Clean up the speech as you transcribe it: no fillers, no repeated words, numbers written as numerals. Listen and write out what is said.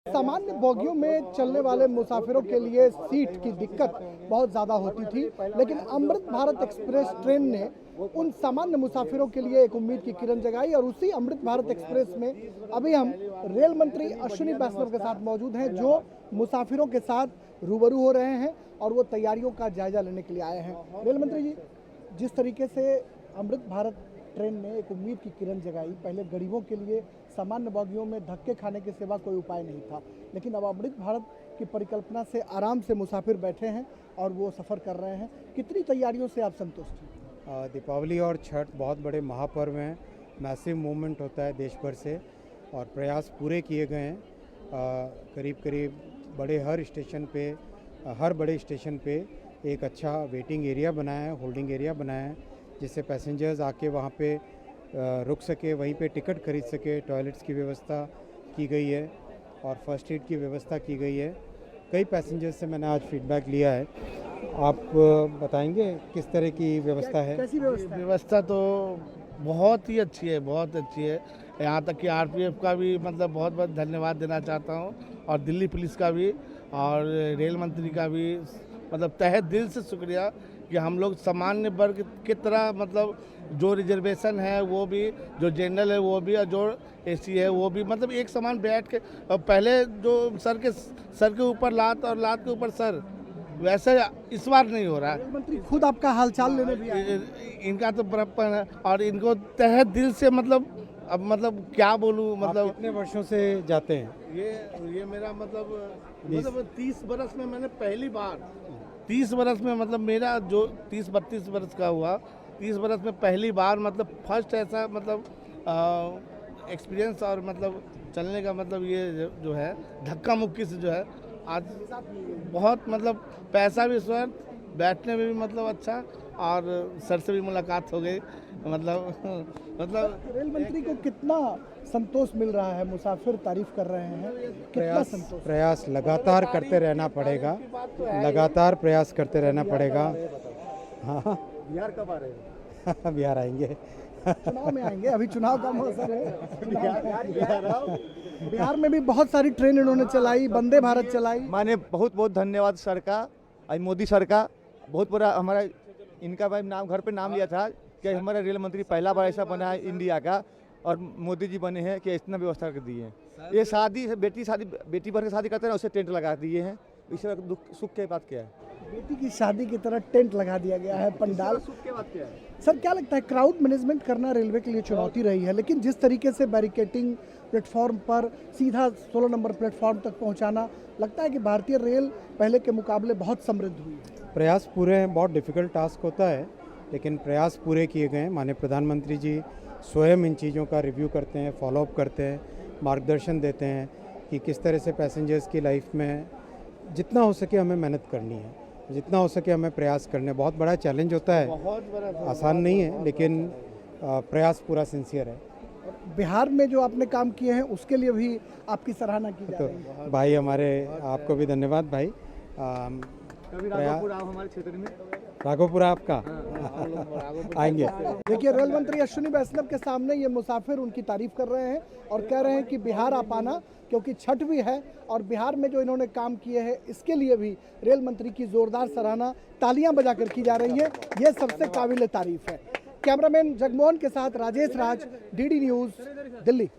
सामान्य बोगियों में चलने वाले मुसाफिरों के लिए सीट की दिक्कत बहुत ज़्यादा होती थी, लेकिन अमृत भारत एक्सप्रेस ट्रेन ने उन सामान्य मुसाफिरों के लिए एक उम्मीद की किरण जगाई। और उसी अमृत भारत एक्सप्रेस में अभी हम रेल मंत्री अश्विनी वैष्णव के साथ मौजूद हैं, जो मुसाफिरों के साथ रूबरू हो रहे हैं और वो तैयारियों का जायजा लेने के लिए आए हैं। रेल मंत्री जी, जिस तरीके से अमृत भारत ट्रेन ने एक उम्मीद की किरण जगाई, पहले गरीबों के लिए सामान्य बोगियों में धक्के खाने के सिवा कोई उपाय नहीं था, लेकिन अब अमृत भारत की परिकल्पना से आराम से मुसाफिर बैठे हैं और वो सफ़र कर रहे हैं। कितनी तैयारियों से आप संतुष्ट हैं? दीपावली और छठ बहुत बड़े महापर्व हैं, मैसिव मूवमेंट होता है देश भर से और प्रयास पूरे किए गए हैं। करीब करीब हर बड़े स्टेशन पे एक अच्छा वेटिंग एरिया बनाया है, होल्डिंग एरिया बनाया है, जिससे पैसेंजर्स आके वहाँ पे रुक सके, वहीं पे टिकट खरीद सके। टॉयलेट्स की व्यवस्था की गई है और फर्स्ट एड की व्यवस्था की गई है। कई पैसेंजर्स से मैंने आज फीडबैक लिया है। आप बताएंगे किस तरह की व्यवस्था है? कैसी व्यवस्था तो बहुत ही अच्छी है, बहुत अच्छी है। यहाँ तक कि आरपीएफ का भी मतलब बहुत बहुत धन्यवाद देना चाहता हूँ, और दिल्ली पुलिस का भी, और रेल मंत्री का भी मतलब तहे दिल से शुक्रिया कि हम लोग सामान्य वर्ग की तरह मतलब जो रिजर्वेशन है वो भी, जो जनरल है वो भी, और जो एसी है वो भी, मतलब एक समान बैठ के। पहले जो सर के ऊपर लात और लात के ऊपर सर, वैसे इस बार नहीं हो रहा है। मंत्री खुद आपका हालचाल लेने भी आए। इनका तो बड़प्पन है, और इनको तहे दिल से मतलब अब मतलब क्या बोलूँ, मतलब कितने वर्षों से जाते हैं? ये मेरा मतलब 30 बरस में मैंने पहली बार 30 बरस में मतलब मेरा जो 30-32 बरस का हुआ, 30 बरस में पहली बार मतलब फर्स्ट ऐसा मतलब एक्सपीरियंस और मतलब चलने का मतलब ये जो है धक्का मुक्की से जो है आज बहुत मतलब पैसा भी स्वर्थ, बैठने में भी मतलब अच्छा, और सर से भी मुलाकात हो गई। मतलब रेल मंत्री को कितना संतोष मिल रहा है? मुसाफिर तारीफ कर रहे हैं, कितना संतोष? प्रयास लगातार करते रहना पड़ेगा, लगातार प्रयास करते रहना पड़ेगा। हाँ, बिहार कब आ रहे हैं? बिहार आएंगे, चुनाव में आएंगे, अभी चुनाव का मौसम है। बिहार में भी बहुत सारी ट्रेन इन्होंने चलाई, वंदे भारत चलाई। माने बहुत बहुत धन्यवाद सर का, आज मोदी सर का बहुत बड़ा हमारा इनका भाई नाम घर पे नाम लिया था कि हमारा रेल मंत्री पहला बार ऐसा बना है इंडिया का, और मोदी जी बने हैं कि इतना व्यवस्था कर दी है। ये बेटी भर के शादी करते हैं, उसे टेंट लगा दिए हैं। इससे दुख सुख की बात क्या है? बेटी की शादी की तरह टेंट लगा दिया गया है, पंडाल। सुख की बात क्या है? सर, क्या लगता है क्राउड मैनेजमेंट करना रेलवे के लिए चुनौती रही है, लेकिन जिस तरीके से बैरिकेटिंग प्लेटफॉर्म पर सीधा 16 नंबर प्लेटफॉर्म तक पहुंचाना, लगता है कि भारतीय रेल पहले के मुकाबले बहुत समृद्ध हुई है। प्रयास पूरे हैं, बहुत डिफ़िकल्ट टास्क होता है, लेकिन प्रयास पूरे किए गए हैं। माननीय प्रधानमंत्री जी स्वयं इन चीज़ों का रिव्यू करते हैं, फॉलोअप करते हैं, मार्गदर्शन देते हैं कि किस तरह से पैसेंजर्स की लाइफ में जितना हो सके हमें मेहनत करनी है, जितना हो सके हमें प्रयास करने। बहुत बड़ा चैलेंज होता है, बहुत बड़ा आसान नहीं है, लेकिन प्रयास पूरा सिंसियर है। बिहार में जो आपने काम किए हैं उसके लिए भी आपकी सराहना की जा रही है। तो भाई हमारे, आपको भी धन्यवाद भाई। कभी राघोपुर आओ हमारे क्षेत्र में। राघोपुरा आपका आएंगे। देखिए, रेल मंत्री अश्विनी वैष्णव के सामने ये मुसाफिर उनकी तारीफ कर रहे हैं और कह रहे हैं कि बिहार आप आना, क्योंकि छठ भी है और बिहार में जो इन्होंने काम किए हैं इसके लिए भी रेल मंत्री की जोरदार सराहना तालियां बजाकर की जा रही है। ये सबसे काबिल तारीफ है। कैमरामैन जगमोहन के साथ राजेश राज, डीडी न्यूज़, दिल्ली।